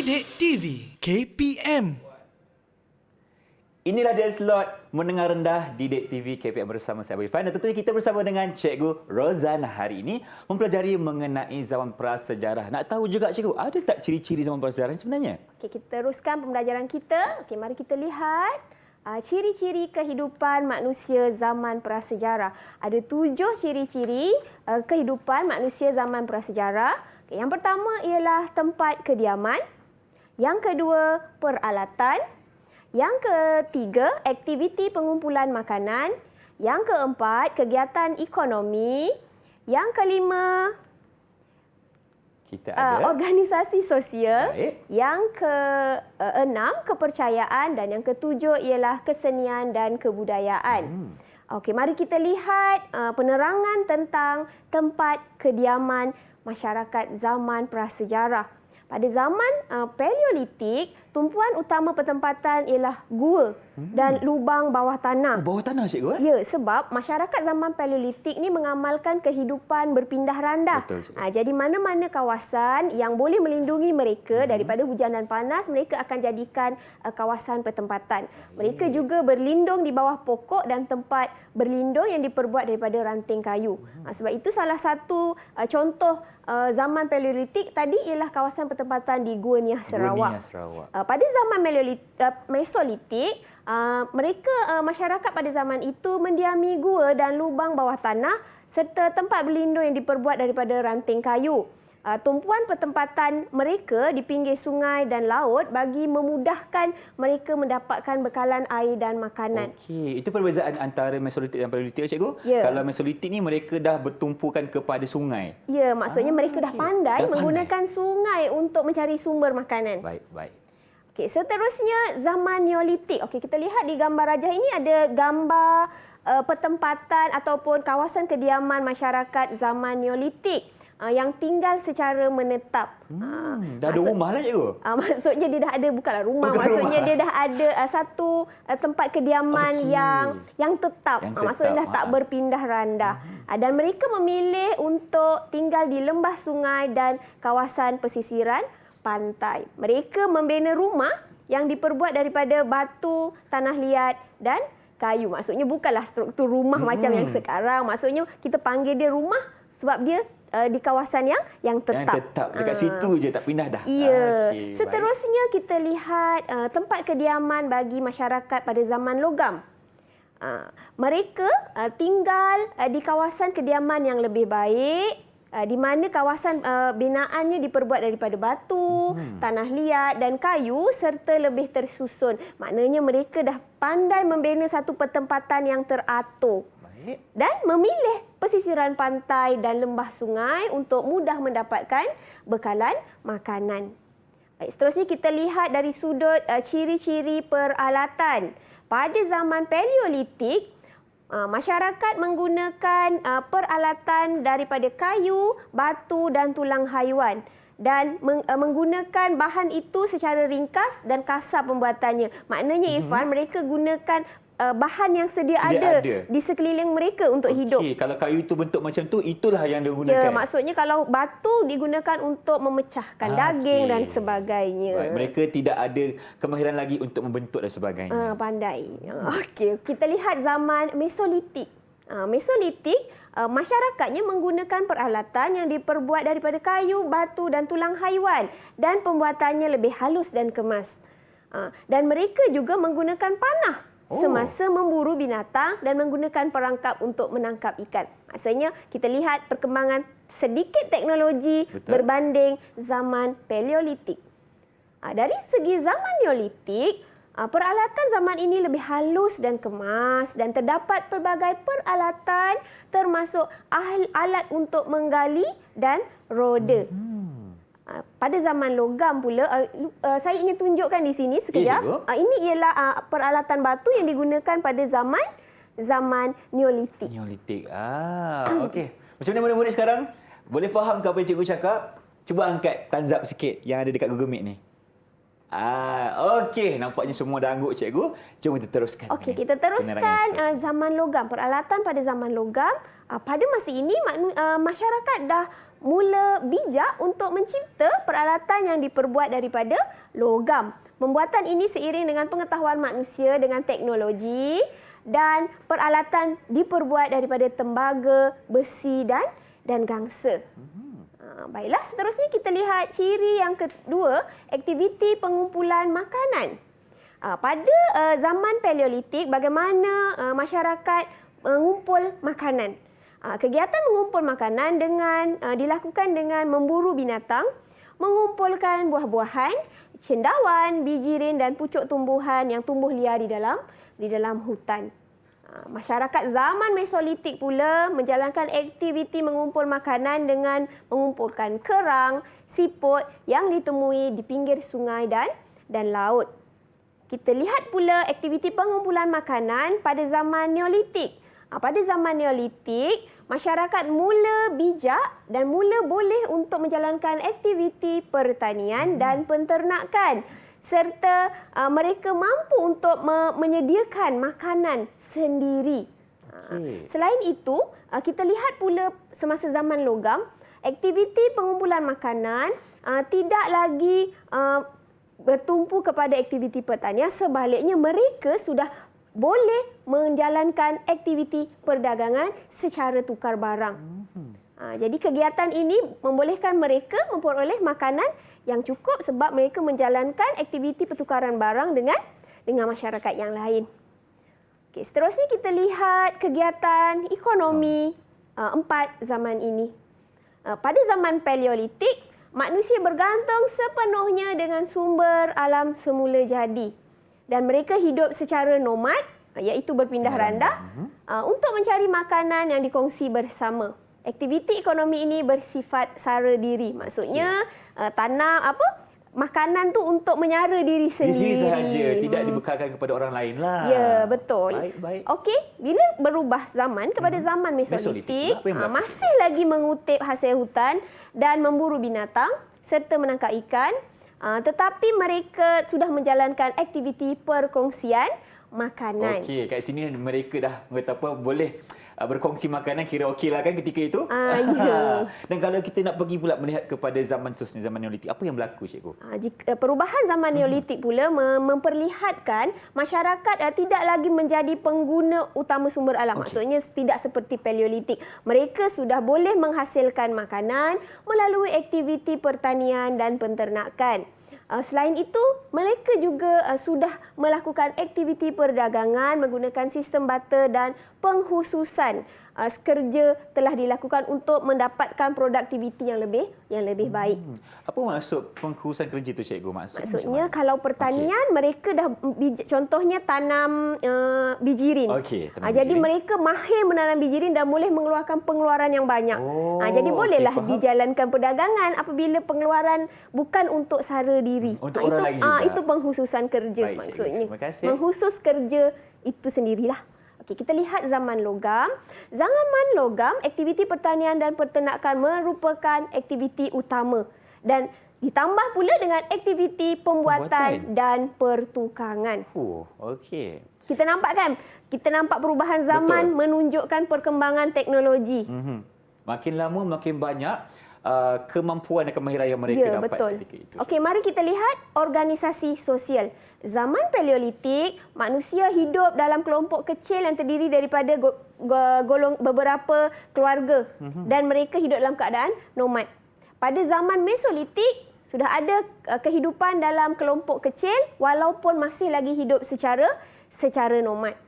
Didik TV KPM. Inilah dia slot menengah rendah Didik TV KPM bersama saya Irfan, dan tentunya kita bersama dengan Cikgu Rozan hari ini mempelajari mengenai zaman prasejarah. Nak tahu juga Cikgu, ada tak ciri-ciri zaman prasejarah ini sebenarnya? Okey, kita teruskan pembelajaran kita. Okey, mari kita lihat ciri-ciri kehidupan manusia zaman prasejarah. Ada 7 ciri-ciri kehidupan manusia zaman prasejarah. Okay, yang pertama ialah tempat kediaman. Yang kedua, peralatan. Yang ketiga, aktiviti pengumpulan makanan. Yang keempat, kegiatan ekonomi. Yang kelima, Kita ada organisasi sosial. Baik. Yang keenam, kepercayaan. Dan yang ketujuh ialah kesenian dan kebudayaan. Okey, mari kita lihat penerangan tentang tempat kediaman masyarakat zaman prasejarah. Pada zaman Paleolitik, tumpuan utama pertempatan ialah gua dan lubang bawah tanah. bawah tanah Cikgu. Ya, sebab masyarakat zaman Paleolitik ni mengamalkan kehidupan berpindah randah. Betul, Cikgu. Jadi mana-mana kawasan yang boleh melindungi mereka daripada hujan dan panas, mereka akan jadikan kawasan pertempatan. Mereka juga berlindung di bawah pokok dan tempat berlindung yang diperbuat daripada ranting kayu. Sebab itu salah satu contoh zaman Paleolitik tadi ialah kawasan pertempatan di Gua Niah Sarawak. Pada zaman Mesolitik, masyarakat pada zaman itu mendiami gua dan lubang bawah tanah serta tempat berlindung yang diperbuat daripada ranting kayu. Tumpuan pertempatan mereka di pinggir sungai dan laut bagi memudahkan mereka mendapatkan bekalan air dan makanan. Okey, itu perbezaan antara Mesolitik dan Paleolitik Cikgu. Ya. Kalau Mesolitik ni mereka dah bertumpukan kepada sungai. Ya, maksudnya mereka dah pandai menggunakan sungai untuk mencari sumber makanan. Baik. Okey, seterusnya zaman Neolitik. Okey, kita lihat di gambar rajah ini ada gambar pertempatan ataupun kawasan kediaman masyarakat zaman Neolitik yang tinggal secara menetap. Dah ada rumah lah Cikgu. Maksudnya dia dah ada, bukanlah rumah, Bukan maksudnya rumah. dia dah ada satu tempat kediaman yang tetap. Maksudnya dah tak berpindah randah. Dan mereka memilih untuk tinggal di lembah sungai dan kawasan pesisiran pantai. Mereka membina rumah yang diperbuat daripada batu, tanah liat dan kayu. Maksudnya bukanlah struktur rumah macam yang sekarang. Maksudnya kita panggil dia rumah sebab dia di kawasan yang tetap. Yang tetap dekat situ je, tak pindah dah. Ya. Okey, Seterusnya kita lihat tempat kediaman bagi masyarakat pada zaman logam. Mereka tinggal di kawasan kediaman yang lebih baik, di mana kawasan binaannya diperbuat daripada batu, tanah liat dan kayu serta lebih tersusun. Maknanya mereka dah pandai membina satu pertempatan yang teratur. Dan memilih pesisiran pantai dan lembah sungai untuk mudah mendapatkan bekalan makanan. Baik, seterusnya kita lihat dari sudut ciri-ciri peralatan. Pada zaman Paleolitik, masyarakat menggunakan peralatan daripada kayu, batu dan tulang haiwan dan menggunakan bahan itu secara ringkas dan kasar pembuatannya. Maknanya Irfan, mereka gunakan bahan yang sedia ada di sekeliling mereka untuk hidup. Okey, kalau kayu itu bentuk macam tu, itulah yang digunakan. Ya, maksudnya kalau batu digunakan untuk memecahkan daging dan sebagainya. Baik, mereka tidak ada kemahiran lagi untuk membentuk dan sebagainya. Pandai. Okey, kita lihat zaman Mesolitik. Mesolitik, masyarakatnya menggunakan peralatan yang diperbuat daripada kayu, batu dan tulang haiwan dan pembuatannya lebih halus dan kemas. Dan mereka juga menggunakan panah semasa memburu binatang dan menggunakan perangkap untuk menangkap ikan. Maksudnya kita lihat perkembangan sedikit teknologi berbanding zaman Paleolitik. Dari segi zaman Neolitik, peralatan zaman ini lebih halus dan kemas dan terdapat pelbagai peralatan termasuk alat untuk menggali dan roda. Pada zaman logam pula, saya ingin tunjukkan di sini sekejap. Ini ialah peralatan batu yang digunakan pada zaman Neolitik. Okey. Macam mana murid-murid sekarang? Boleh faham ke apa yang cikgu cakap? Cuba angkat tanzap sikit yang ada dekat Google Meet ni. Okey, nampaknya semua dah angguk cikgu. Jom kita teruskan. Okey, kita teruskan zaman logam. Peralatan pada zaman logam, pada masa ini masyarakat dah mula bijak untuk mencipta peralatan yang diperbuat daripada logam. Pembuatan ini seiring dengan pengetahuan manusia dengan teknologi dan peralatan diperbuat daripada tembaga, besi dan gangsa. Baiklah, seterusnya kita lihat ciri yang kedua, aktiviti pengumpulan makanan. Pada zaman Paleolitik, bagaimana masyarakat mengumpul makanan? Kegiatan mengumpul makanan dilakukan dengan memburu binatang, mengumpulkan buah-buahan, cendawan, bijirin dan pucuk tumbuhan yang tumbuh liar di dalam hutan. Masyarakat zaman Mesolitik pula menjalankan aktiviti mengumpul makanan dengan mengumpulkan kerang, siput yang ditemui di pinggir sungai dan laut. Kita lihat pula aktiviti pengumpulan makanan pada zaman Neolitik. Pada zaman Neolitik, masyarakat mula bijak dan mula boleh untuk menjalankan aktiviti pertanian dan penternakan, serta mereka mampu untuk menyediakan makanan sendiri. Selain itu, kita lihat pula semasa zaman logam, aktiviti pengumpulan makanan tidak lagi bertumpu kepada aktiviti pertanian. Sebaliknya, mereka sudah boleh menjalankan aktiviti perdagangan secara tukar barang. Jadi kegiatan ini membolehkan mereka memperoleh makanan yang cukup sebab mereka menjalankan aktiviti pertukaran barang dengan masyarakat yang lain. Okey, seterusnya kita lihat kegiatan ekonomi empat zaman ini. Pada zaman Paleolitik, manusia bergantung sepenuhnya dengan sumber alam semula jadi. Dan mereka hidup secara nomad, iaitu berpindah randah, untuk mencari makanan yang dikongsi bersama. Aktiviti ekonomi ini bersifat sara diri. Maksudnya tanam makanan tu untuk menyara diri sendiri. Diri sahaja, tidak dibekalkan kepada orang lain lah. Ya, betul. Baik. Okey, bila berubah zaman kepada zaman Mesolitik, masih lagi mengutip hasil hutan dan memburu binatang serta menangkap ikan. Tetapi mereka sudah menjalankan aktiviti perkongsian makanan. Okey, kat sini mereka dah kata apa, boleh berkongsi makanan, kira okeylah kan ketika itu. Ya. Dan kalau kita nak pergi pula melihat kepada zaman seterusnya, zaman Neolitik, apa yang berlaku, cikgu? Perubahan zaman Neolitik pula memperlihatkan masyarakat tidak lagi menjadi pengguna utama sumber alam. Maksudnya tidak seperti Paleolitik. Mereka sudah boleh menghasilkan makanan melalui aktiviti pertanian dan penternakan. Selain itu, mereka juga sudah melakukan aktiviti perdagangan menggunakan sistem barter dan pengkhususan. Kerja telah dilakukan untuk mendapatkan produktiviti yang lebih baik. Apa maksud pengkhususan kerja tu, cikgu? Maksudnya kalau pertanian mereka dah contohnya tanam bijirin. Jadi mereka mahir menanam bijirin dan boleh mengeluarkan pengeluaran yang banyak. Jadi bolehlah dijalankan perdagangan apabila pengeluaran bukan untuk sara diri. Untuk orang lain juga. Itu pengkhususan kerja. Baik, maksudnya. terima kasih. Mengkhusus kerja itu sendirilah. Okey, kita lihat zaman logam. Zaman logam, aktiviti pertanian dan peternakan merupakan aktiviti utama dan ditambah pula dengan aktiviti pembuatan dan pertukangan. Okey. Kita nampak kan? Kita nampak perubahan zaman menunjukkan perkembangan teknologi. Makin lama makin banyak kemampuan dan kemahiran yang mereka dapat ketika itu. Okey, mari kita lihat organisasi sosial. Zaman Paleolitik, manusia hidup dalam kelompok kecil yang terdiri daripada beberapa keluarga dan mereka hidup dalam keadaan nomad. Pada zaman Mesolitik, sudah ada kehidupan dalam kelompok kecil walaupun masih lagi hidup secara nomad.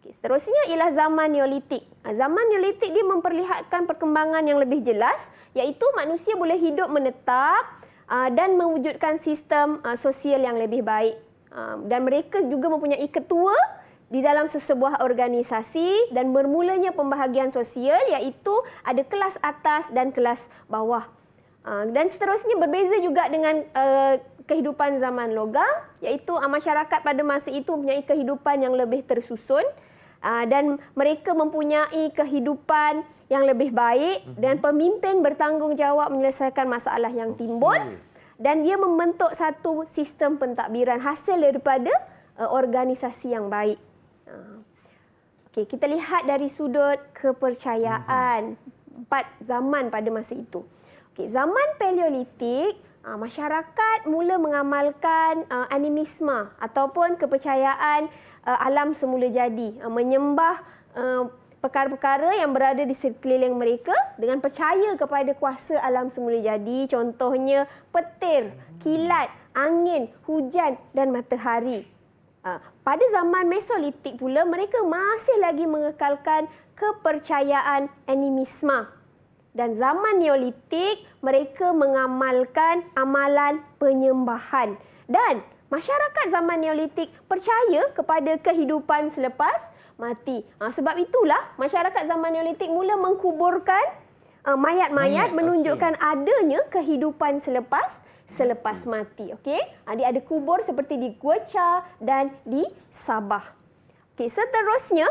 Okey, seterusnya ialah zaman Neolitik. Zaman Neolitik dia memperlihatkan perkembangan yang lebih jelas, iaitu manusia boleh hidup menetap dan mewujudkan sistem sosial yang lebih baik. Dan mereka juga mempunyai ketua di dalam sesebuah organisasi dan bermulanya pembahagian sosial, iaitu ada kelas atas dan kelas bawah. Dan seterusnya berbeza juga dengan kehidupan zaman logam, iaitu masyarakat pada masa itu mempunyai kehidupan yang lebih tersusun dan mereka mempunyai kehidupan yang lebih baik dan pemimpin bertanggungjawab menyelesaikan masalah yang timbul. Dan dia membentuk satu sistem pentadbiran hasil daripada organisasi yang baik. Okey, kita lihat dari sudut kepercayaan. zaman pada masa itu. Okey, zaman Paleolitik, masyarakat mula mengamalkan animisme ataupun kepercayaan alam semula jadi, menyembah perkara-perkara yang berada di sekeliling mereka dengan percaya kepada kuasa alam semula jadi, contohnya petir, kilat, angin, hujan dan matahari. Pada zaman Mesolitik pula, mereka masih lagi mengekalkan kepercayaan animisme. Dan zaman Neolitik, mereka mengamalkan amalan penyembahan. Dan masyarakat zaman Neolitik percaya kepada kehidupan selepas mati. Sebab itulah masyarakat zaman Neolitik mula mengkuburkan mayat-mayat menunjukkan adanya kehidupan selepas mati. Okey? Dia ada kubur seperti di Gua Cha dan di Sabah. Okey, seterusnya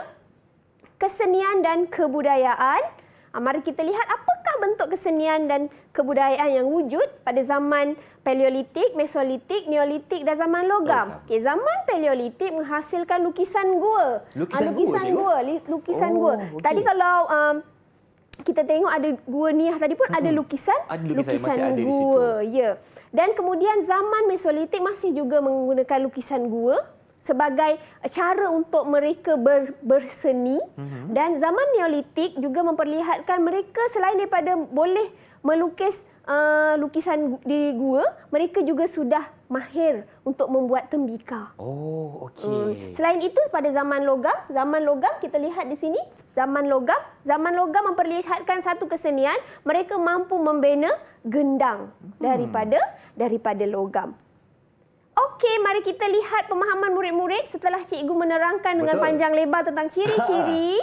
kesenian dan kebudayaan. Mari kita lihat apakah bentuk kesenian dan kebudayaan yang wujud pada zaman Paleolitik, Mesolitik, Neolitik dan zaman logam. Okey, zaman Paleolitik menghasilkan lukisan gua. Lukisan gua. Okay. Tadi kalau kita tengok ada gua Niah tadi pun ada lukisan masih ada gua. Ya. Dan kemudian zaman Mesolitik masih juga menggunakan lukisan gua sebagai cara untuk mereka berseni. Dan zaman Neolitik juga memperlihatkan mereka selain daripada boleh melukis lukisan di gua, mereka juga sudah mahir untuk membuat tembikar. Oh, okey. Selain itu pada zaman logam kita lihat di sini, zaman logam memperlihatkan satu kesenian, mereka mampu membina gendang daripada logam. Okey, mari kita lihat pemahaman murid-murid setelah cikgu menerangkan dengan panjang lebar tentang ciri-ciri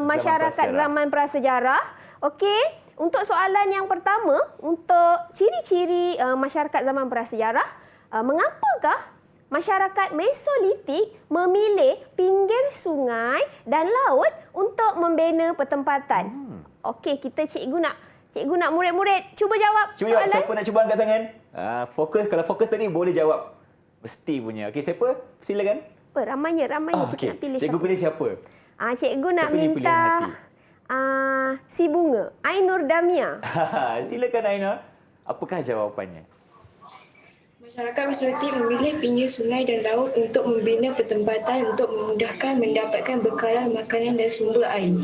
masyarakat zaman prasejarah. Okey, untuk soalan yang pertama, untuk ciri-ciri masyarakat zaman prasejarah, mengapakah masyarakat Mesolitik memilih pinggir sungai dan laut untuk membina pertempatan? Okey, cikgu nak murid-murid cuba jawab soalan. Siapa nak cuba angkat tangan? Kalau fokus tadi boleh jawab. Mesti punya. Okey, siapa? Silakan. Ramainya kita nak pilih. Cikgu pilih siapa? Cikgu nak siapa minta si bunga, Ainur Damia. Silakan Ainur. Apakah jawapannya? Masyarakat Mesolitik memilih pinggir sungai dan laut untuk membina pertempatan untuk memudahkan mendapatkan bekalan makanan dan sumber air.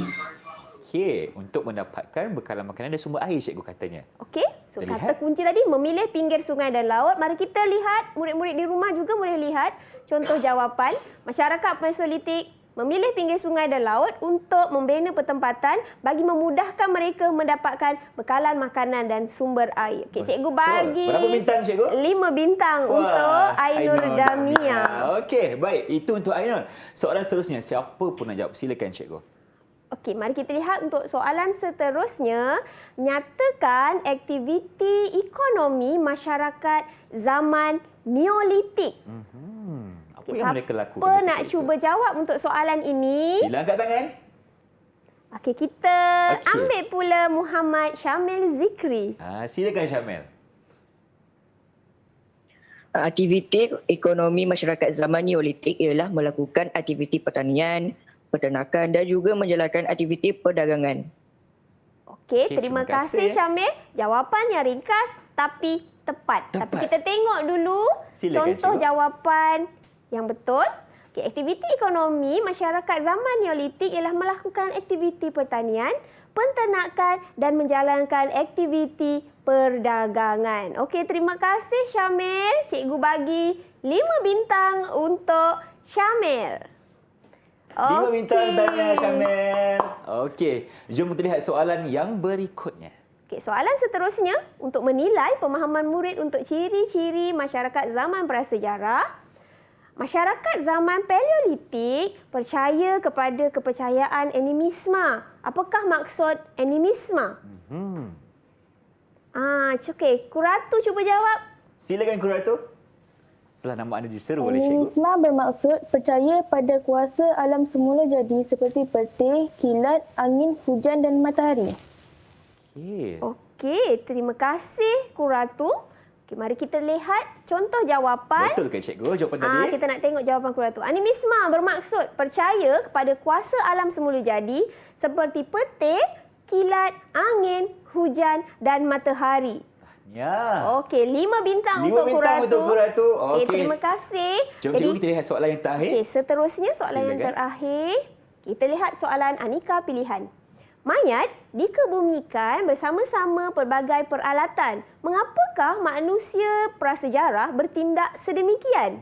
Okey, untuk mendapatkan bekalan makanan dan sumber air, cikgu katanya. Okey, so kata kunci tadi memilih pinggir sungai dan laut. Mari kita lihat, murid-murid di rumah juga boleh lihat contoh jawapan. Masyarakat Mesolitik memilih pinggir sungai dan laut untuk membina pertempatan bagi memudahkan mereka mendapatkan bekalan makanan dan sumber air. Okey, cikgu bagi berapa bintang, cikgu? 5 bintang untuk Ainur Damia. Okey, baik. Itu untuk Ainur. Soalan seterusnya, siapa pun nak jawab? Silakan, cikgu. Okey, mari kita lihat untuk soalan seterusnya. Nyatakan aktiviti ekonomi masyarakat zaman Neolitik. Apa yang mereka lakukan? Siapa nak cuba jawab untuk soalan ini? Sila angkat tangan. Okey, kita ambil pula Muhammad Syamil Zikri. Silakan Syamil. Aktiviti ekonomi masyarakat zaman Neolitik ialah melakukan aktiviti pertanian, peternakan dan juga menjalankan aktiviti perdagangan. Okey, terima kasih Syamil. Jawapan yang ringkas tapi tepat. Tapi kita tengok dulu contoh jawapan yang betul. Okey, aktiviti ekonomi masyarakat zaman Neolitik ialah melakukan aktiviti pertanian, penternakan dan menjalankan aktiviti perdagangan. Okey, terima kasih Syamil. Cikgu bagi 5 bintang untuk Syamil. 5 bintang tanya Syamil. Okey, jom kita lihat soalan yang berikutnya. Okey, soalan seterusnya untuk menilai pemahaman murid untuk ciri-ciri masyarakat zaman prasejarah. Masyarakat zaman Paleolitik percaya kepada kepercayaan animisme. Apakah maksud animisme? Okey, Kuratu cuba jawab. Silakan Kuratu. Setelah nama anda diseru oleh cikgu. Animisme bermaksud percaya pada kuasa alam semula jadi seperti petir, kilat, angin, hujan dan matahari. Okey, terima kasih Kuratu. Okey, mari kita lihat contoh jawapan. Betul ke cikgu jawapan tadi? Kita nak tengok jawapan Kuratu. Animisme bermaksud percaya kepada kuasa alam semula jadi seperti petir, kilat, angin, hujan dan matahari. Ya. Okey, 5 bintang 5 untuk bintang Kuratu. untuk Kuratu. Okey, Okey. terima kasih. Jom cikgu kita lihat soalan yang terakhir. Okey, seterusnya soalan yang Silakan. terakhir. Kita lihat soalan aneka pilihan. Mayat dikebumikan bersama-sama pelbagai peralatan. Mengapakah manusia prasejarah bertindak sedemikian?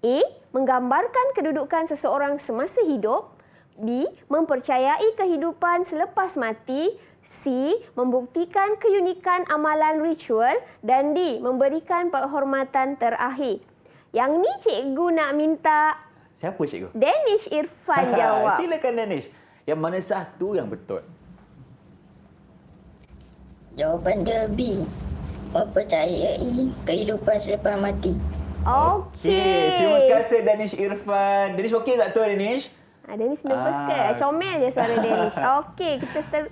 A. Menggambarkan kedudukan seseorang semasa hidup. B. Mempercayai kehidupan selepas mati. C. Membuktikan keunikan amalan ritual. Dan D. Memberikan penghormatan terakhir. Yang ni cikgu nak minta Siapa cikgu? Danish Irfan jawab. Silakan Danish. Yang mana satu yang betul? Jawapan dia B. Mempercayai kehidupan selepas mati. Okey. Terima kasih Danish Irfan. Danish okey tak tu Danish? Danish nervous ke? Comel je suara Danish. Okey,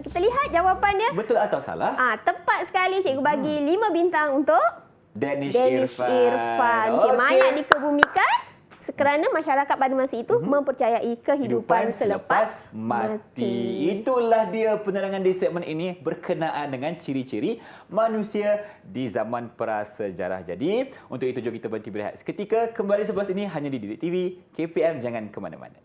kita lihat jawapan dia. Betul atau salah? Tepat sekali cikgu bagi 5 bintang untuk Danish Irfan. Okey, Okey. mayat dikebumikan kerana masyarakat pada masa itu mempercayai kehidupan selepas mati. Itulah dia penerangan di segmen ini berkenaan dengan ciri-ciri manusia di zaman prasejarah. Jadi, untuk itu jom kita berhenti berehat seketika. Kembali selepas ini hanya di Didik TV KPM. Jangan ke mana-mana.